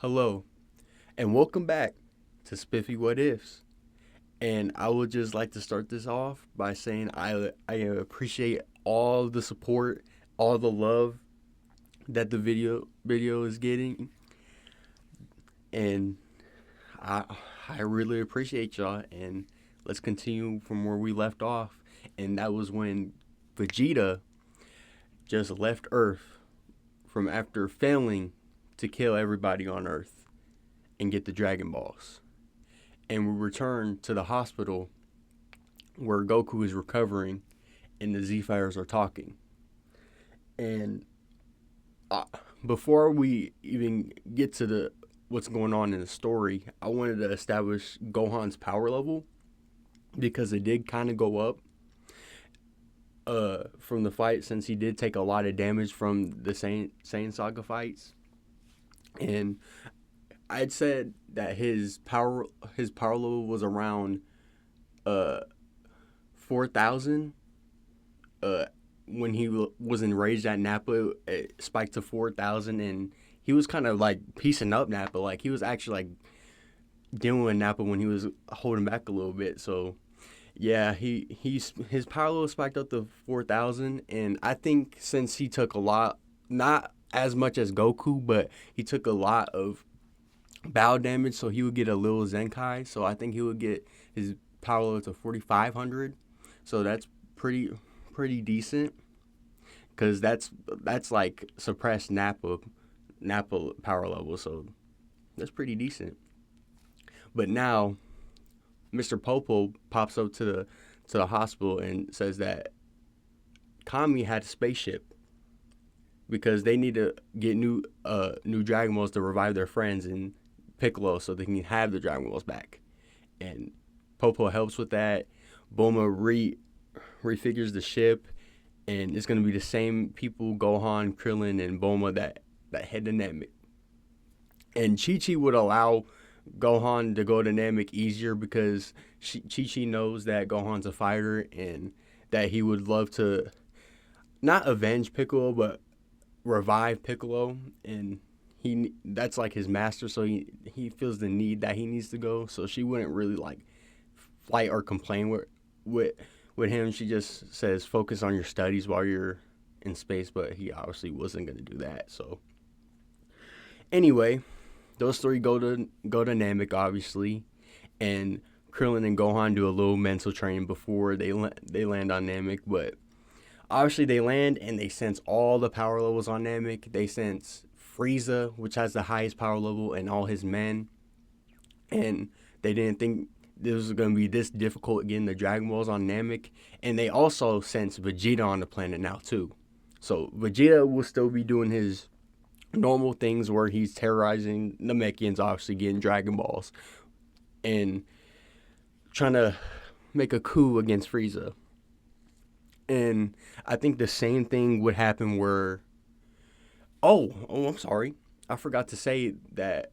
Hello, and welcome back to Spiffy What Ifs. And I would just like to start this off by saying I appreciate all the support, all the love that the video is getting, and I I really appreciate y'all. And let's continue from where we left off, and that was when Vegeta just left Earth from after failing to kill everybody on Earth and get the Dragon Balls. And we return to the hospital where Goku is recovering and the Z Fighters are talking. And uh, before we even get to the what's going on in the story, I wanted to establish Gohan's power level because it did kind of go up from the fight since he did take a lot of damage from the Saiyan Saga fights. And I'd said that his power level was around 4,000 uh, when he was enraged at Nappa. It spiked to 4,000, and he was kind of like piecing up Nappa. Like he was actually like dealing with Nappa when he was holding back a little bit. So yeah, his power level spiked up to 4,000, and I think since he took a lot, not as much as Goku, but he took a lot of bow damage, so he would get a little Zenkai. So I think he would get his power level to 4,500. So that's pretty decent because that's like suppressed Nappa power level. So that's pretty decent. But now Mr. Popo pops up to the hospital and says that Kami had a spaceship because they need to get new Dragon Balls to revive their friends and Piccolo so they can have the Dragon Balls back. And Popo helps with that. Bulma refigures the ship, and it's gonna be the same people, Gohan, Krillin, and Bulma that head to Namek. And Chi Chi would allow Gohan to go to Namek easier because Chi Chi knows that Gohan's a fighter and that he would love to not avenge Piccolo but revive Piccolo, and he that's like his master, so he feels the need that he needs to go. So she wouldn't really like fight or complain with with him. She just says focus on your studies while you're in space, but he obviously wasn't going to do that. So anyway, those three go to Namek obviously, and Krillin and Gohan do a little mental training before they land on Namek. But obviously they land and they sense all the power levels on Namek. They sense Frieza, which has the highest power level, and all his men. And they didn't think this was going to be this difficult getting the Dragon Balls on Namek. And they also sense Vegeta on the planet now too. So Vegeta will still be doing his normal things where he's terrorizing Namekians, obviously getting Dragon Balls and trying to make a coup against Frieza. And I think the same thing would happen where I'm sorry. I forgot to say that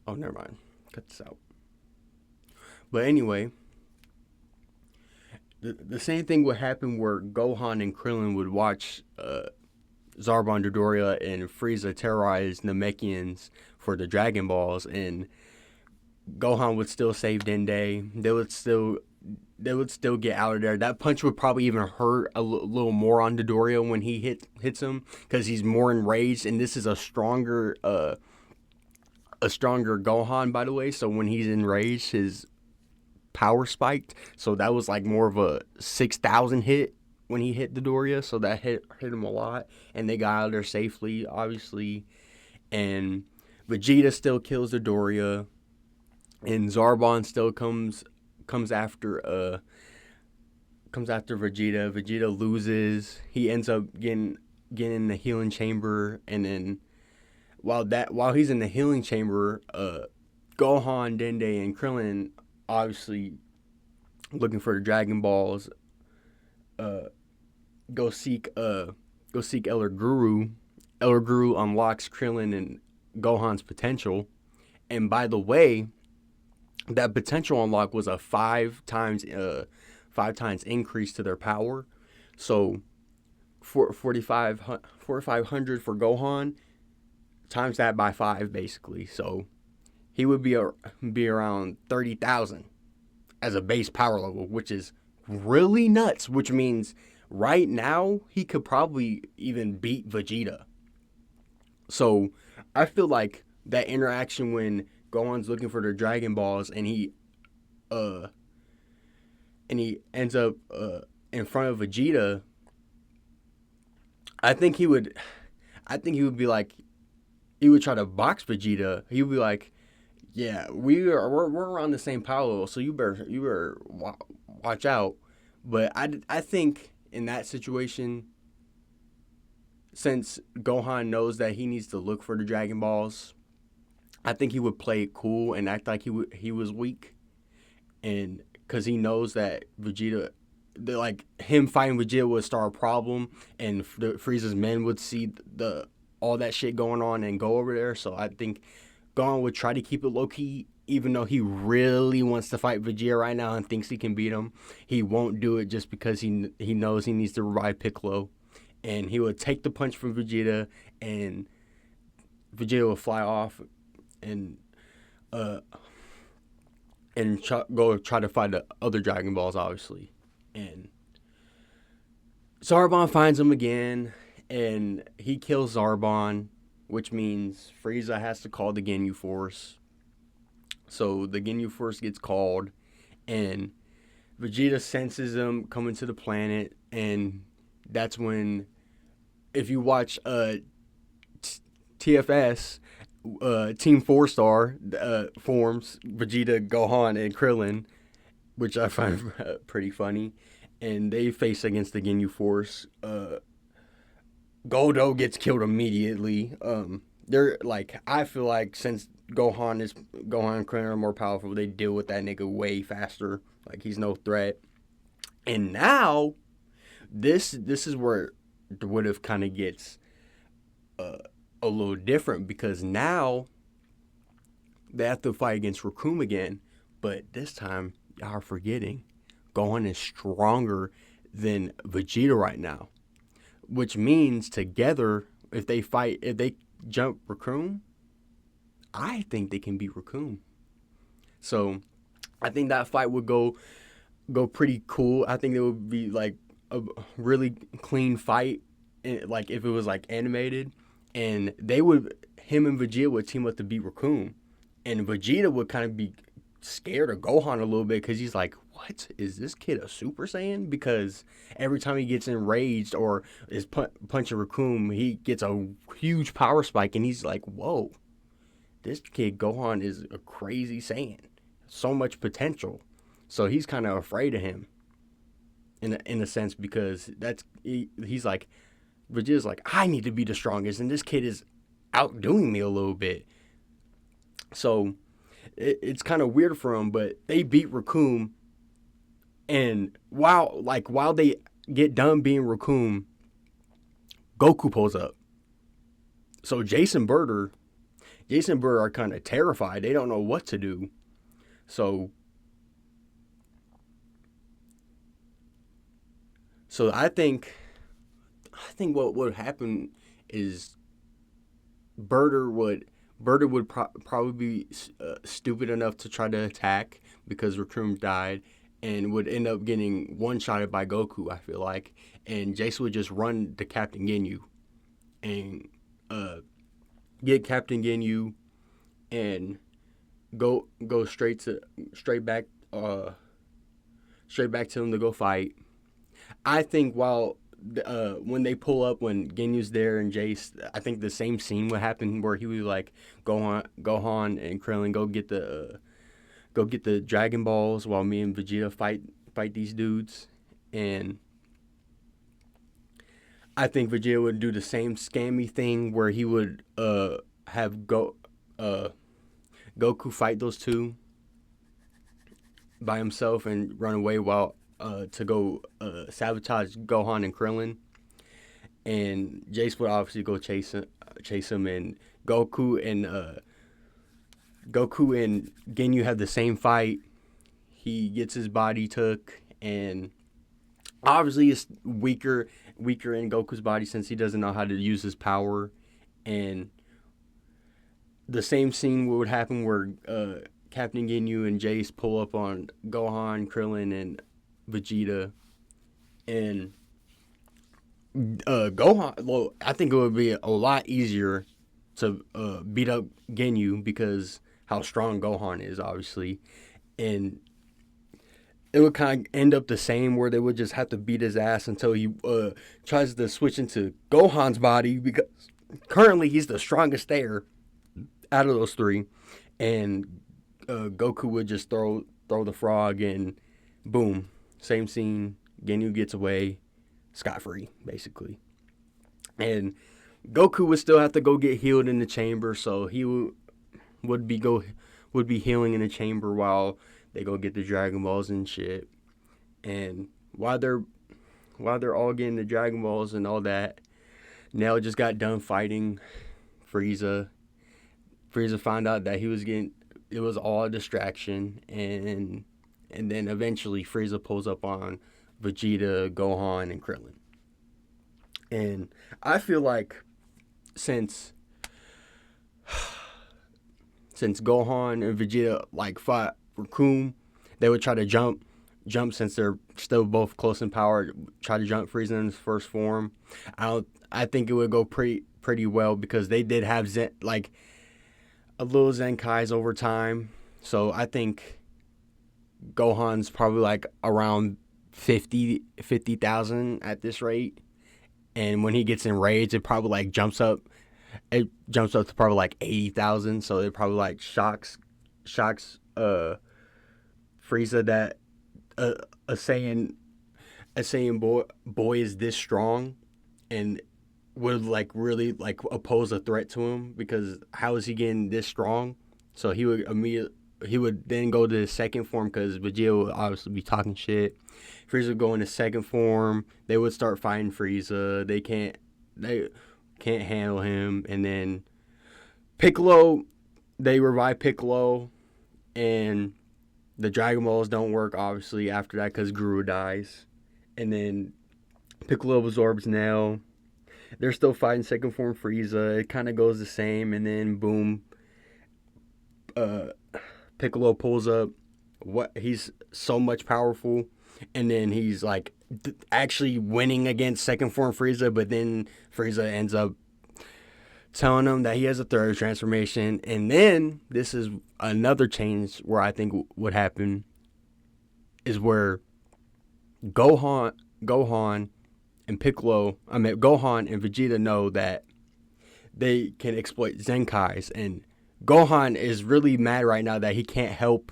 never mind. Cut this out. But anyway, the same thing would happen where Gohan and Krillin would watch Zarbon, Dodoria, and Frieza terrorize Namekians for the Dragon Balls, and Gohan would still save Dende. They would still get out of there. That punch would probably even hurt little more on Dodoria when he hits him because he's more enraged, and this is a stronger Gohan, by the way. So when he's enraged, his power spiked. So that was like more of a 6,000 hit when he hit Dodoria. So that hit him a lot, and they got out of there safely, obviously. And Vegeta still kills Dodoria, and Zarbon still comes after Vegeta. Vegeta loses. He ends up getting in the healing chamber, and then while he's in the healing chamber, Gohan, Dende, and Krillin obviously looking for the Dragon Balls. Uh, go seek Elder Guru. Elder Guru unlocks Krillin and Gohan's potential, and by the way, that potential unlock was a five times increase to their power. So 4,500 for Gohan, times that by 5 basically. So he would be around 30,000 as a base power level, which is really nuts. Which means right now he could probably even beat Vegeta. So I feel like that interaction when Gohan's looking for the Dragon Balls uh and he ends up in front of Vegeta, I think he would I think he would be like he would try to box Vegeta. He would be like, "Yeah, we're around the same power level, so you better watch out." But I think in that situation, since Gohan knows that he needs to look for the Dragon Balls, I think he would play it cool and act like he was weak, and because he knows that Vegeta, like him fighting Vegeta would start a problem, and Frieza's men would see the all that shit going on and go over there. So I think Gon would try to keep it low key, even though he really wants to fight Vegeta right now and thinks he can beat him. He won't do it just because he knows he needs to revive Piccolo, and he would take the punch from Vegeta, and Vegeta would fly off, and uh go try to find the other Dragon Balls, obviously. And Zarbon finds him again, and he kills Zarbon, which means Frieza has to call the Ginyu Force. So the Ginyu Force gets called, and Vegeta senses them coming to the planet, and that's when, if you watch TFS, Team Four Star forms Vegeta, Gohan, and Krillin, which I find pretty funny, and they face against the Ginyu Force. Goldo gets killed immediately. They're like, I feel like since Gohan and Krillin are more powerful, they deal with that nigga way faster. Like he's no threat. And now this is where the what if kind of gets uh, a little different, because now they have to fight against Raccoon again, but this time y'all are forgetting Gohan is stronger than Vegeta right now, which means together if they jump Raccoon, I think they can beat Raccoon. So I think that fight would go pretty cool. I think it would be like a really clean fight, like if it was like animated, and they would him and Vegeta would team up to beat Raccoon, and Vegeta would kind of be scared of Gohan a little bit because he's like, "What is this kid a Super Saiyan?" Because every time he gets enraged or is punching Raccoon, he gets a huge power spike, and he's like, "Whoa, this kid Gohan is a crazy Saiyan, so much potential." So he's kind of afraid of him in a sense, because he's like, Vegeta's like, I need to be the strongest, and this kid is outdoing me a little bit. So it's kind of weird for him, but they beat Raccoon, and while they get done being Raccoon, Goku pulls up. So Jason Bird are kind of terrified. They don't know what to do. So I think what would happen is Birder would probably be stupid enough to try to attack because Raccoon died, and would end up getting one shotted by Goku. I feel like, and Jason would just run to Captain Ginyu and uh, get Captain Ginyu and go straight back straight back to him to go fight. I think when they pull up, when Ginyu's there and Jace, I think the same scene would happen where he would like Gohan and Krillin go get the Dragon Balls while me and Vegeta fight these dudes, and I think Vegeta would do the same scammy thing where he would have uh, Goku fight those two by himself and run away while to go sabotage Gohan and Krillin, and Jace would obviously go chase him, and Goku and Ginyu have the same fight. He gets his body took, and obviously it's weaker weaker in Goku's body since he doesn't know how to use his power. And the same scene would happen where Captain Ginyu and Jace pull up on Gohan, Krillin, and Vegeta, and Gohan. Well, I think it would be a lot easier to beat up Ginyu because how strong Gohan is, obviously, and it would kind of end up the same where they would just have to beat his ass until he tries to switch into Gohan's body because currently he's the strongest there out of those three, and Goku would just throw the frog and boom, same scene. Ginyu gets away scot free, basically, and Goku would still have to go get healed in the chamber, so he would be healing in the chamber while they go get the Dragon Balls and shit. And while they're all getting the Dragon Balls and all that, Nell just got done fighting Frieza. Frieza found out that it was all a distraction, and then eventually Frieza pulls up on Vegeta, Gohan, and Krillin. And I feel like since Gohan and Vegeta like fought Raccoon, they would try to jump since they're still both close in power. Try to jump Frieza in his first form. I think it would go pretty well because they did have like a little Zenkais over time. So I think Gohan's probably like around 50,000 at this rate. And when he gets enraged, it probably like jumps up. It jumps up to probably like 80,000. So it probably like shocks Frieza that a Saiyan boy is this strong and would like really like oppose a threat to him because how is he getting this strong? So he would then go to his second form because Vegeta would obviously be talking shit. Frieza would go in his second form. They would start fighting Frieza. They can't handle him. And then Piccolo, they revive Piccolo, and the Dragon Balls don't work obviously after that because Guru dies. And then Piccolo absorbs Nell. They're still fighting second form Frieza. It kind of goes the same, and then boom, Piccolo pulls up. He's so much powerful, and then he's like actually winning against second form Frieza. But then Frieza ends up telling him that he has a third transformation, and then this is another change where I think would happen is where Gohan and Gohan and Vegeta know that they can exploit Zenkais, and Gohan is really mad right now that he can't help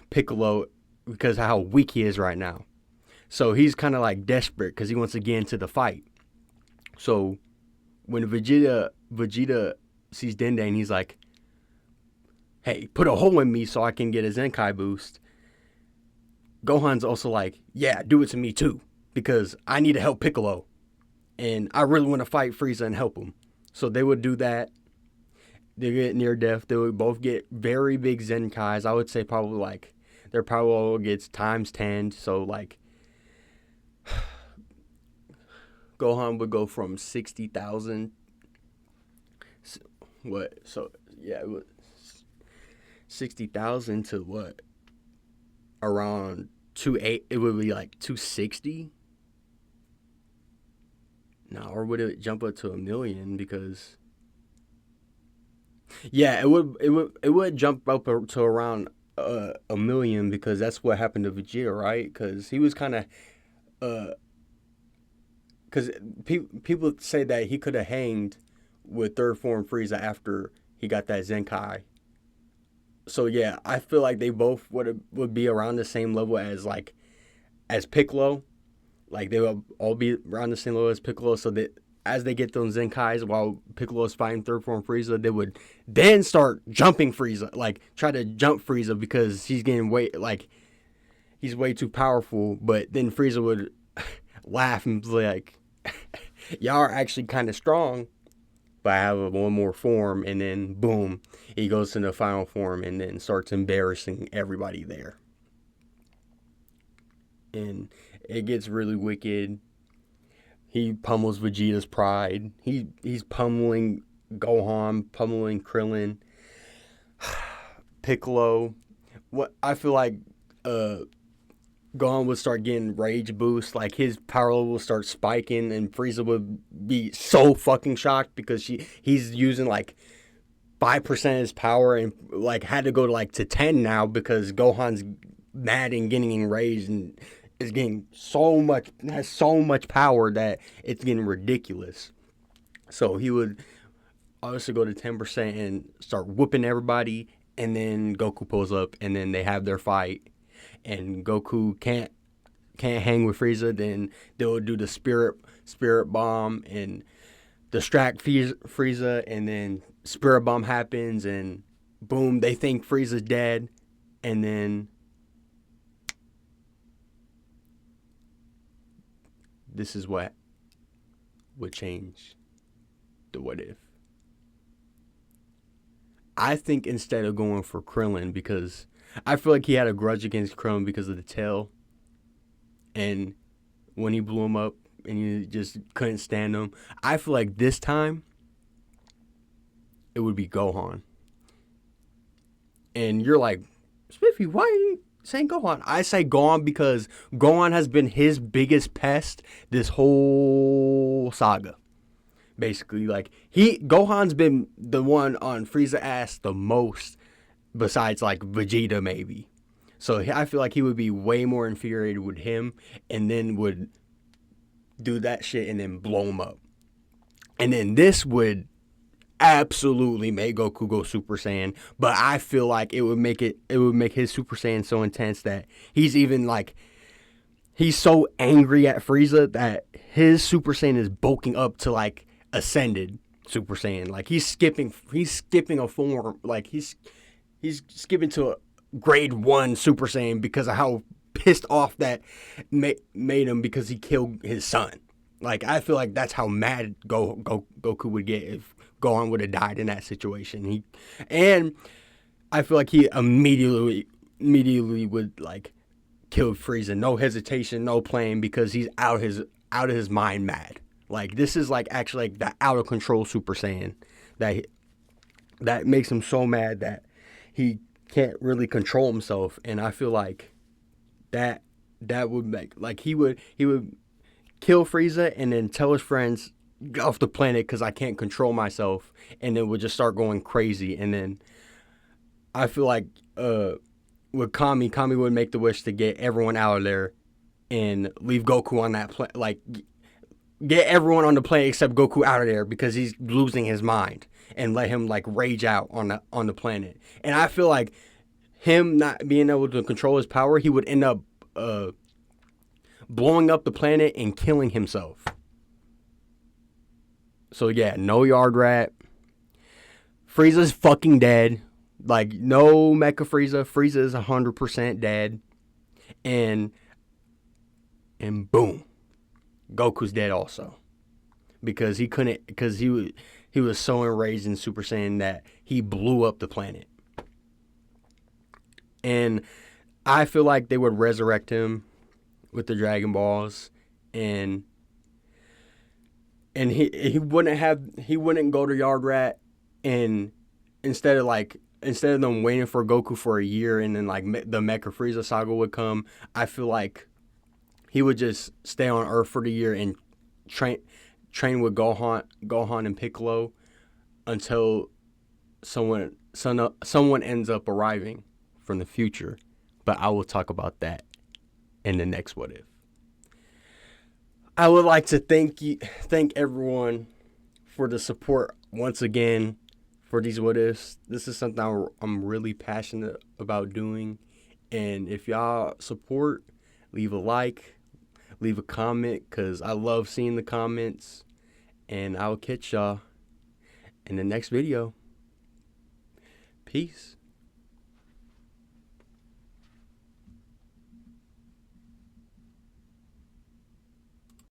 Piccolo because of how weak he is right now. So he's kind of like desperate because he wants to get into the fight. So when Vegeta sees Dende, he's like, "Hey, put a hole in me so I can get a Zenkai boost." Gohan's also like, "Yeah, do it to me too, because I need to help Piccolo, and I really want to fight Frieza and help him." So they would do that. They get near death. They would both get very big Zenkais. I would say probably like their power level gets times 10. So like Gohan would go from 60,000. What? So yeah, it was 60,000 to what? Around 28. It would be like 260. No, or would it jump up to 1,000,000? Because yeah, it would jump up to around 1,000,000 because that's what happened to Vegeta, right? Because he was kind of because people say that he could have hanged with third form Frieza after he got that Zenkai. So yeah, I feel like they both would be around the same level as Piccolo. Like they would all be around the same level as Piccolo, so that as they get those Zenkais while Piccolo is fighting third form Frieza, they would then start jumping Frieza, like try to jump Frieza because he's getting he's way too powerful. But then Frieza would laugh and be like, "Y'all are actually kind of strong, but I have one more form." And then boom, he goes to the final form and then starts embarrassing everybody there. And it gets really wicked. He pummels Vegeta's pride. He's pummeling Gohan, pummeling Krillin, Piccolo. What I feel like uh Gohan would start getting rage boost, like his power level would start spiking, and Frieza would be so fucking shocked because he's using like 5% of his power and like had to go to like to 10 now because Gohan's mad and getting enraged and is getting so much has so much power that it's getting ridiculous. So he would obviously go to 10% and start whooping everybody, and then Goku pulls up and then they have their fight, and Goku can't hang with Frieza. Then they'll do the spirit bomb and distract Frieza, and then spirit bomb happens, and boom, they think Frieza's dead, and then this is what would change the what if. I think instead of going for Krillin, because I feel like he had a grudge against Krillin because of the tail, and when he blew him up and you just couldn't stand him, I feel like this time it would be Gohan. And you're like, Spiffy, why are you saying Gohan? I say Gohan because Gohan has been his biggest pest this whole saga. Basically, like Gohan's been the one on Frieza ass the most, besides like Vegeta maybe. So I feel like he would be way more infuriated with him, and then would do that shit and then blow him up. And then this would absolutely make Goku go Super Saiyan, but I feel like it would make his Super Saiyan so intense that he's so angry at Frieza that his Super Saiyan is bulking up to like ascended Super Saiyan. Like he's skipping a form, like he's skipping to a grade 1 Super Saiyan because of how pissed off that made him because he killed his son. Like I feel like that's how mad Goku would get if Gohan would have died in that situation. And I feel like he immediately would like kill Frieza, no hesitation, no playing, because he's out of his mind mad. Like this is like actually like the out of control Super Saiyan that makes him so mad that he can't really control himself. And I feel like that would make like he would kill Frieza and then tell his friends, get off the planet because I can't control myself, and then would just start going crazy. And then I feel like with Kami would make the wish to get everyone out of there and leave Goku on that planet, like get everyone on the planet except Goku out of there because he's losing his mind, and let him like rage out on the planet. And I feel like him not being able to control his power, he would end up blowing up the planet and killing himself. So yeah, no Yard Rat. Frieza's fucking dead. Like no Mecha Frieza. Frieza is 100% dead. And boom, Goku's dead also, because he was so enraged in Super Saiyan that he blew up the planet. And I feel like they would resurrect him with the Dragon Balls, and he wouldn't go to Yard Rat, and instead of them waiting for Goku for a year and then like the Mecha Frieza saga would come, I feel like he would just stay on Earth for the year and train with Gohan and Piccolo until someone ends up arriving from the future. But I will talk about that in the next What If. I would like to thank everyone for the support once again for these What Ifs. This is something I'm really passionate about doing. And if y'all support, leave a like, leave a comment, because I love seeing the comments. And I will catch y'all in the next video. Peace.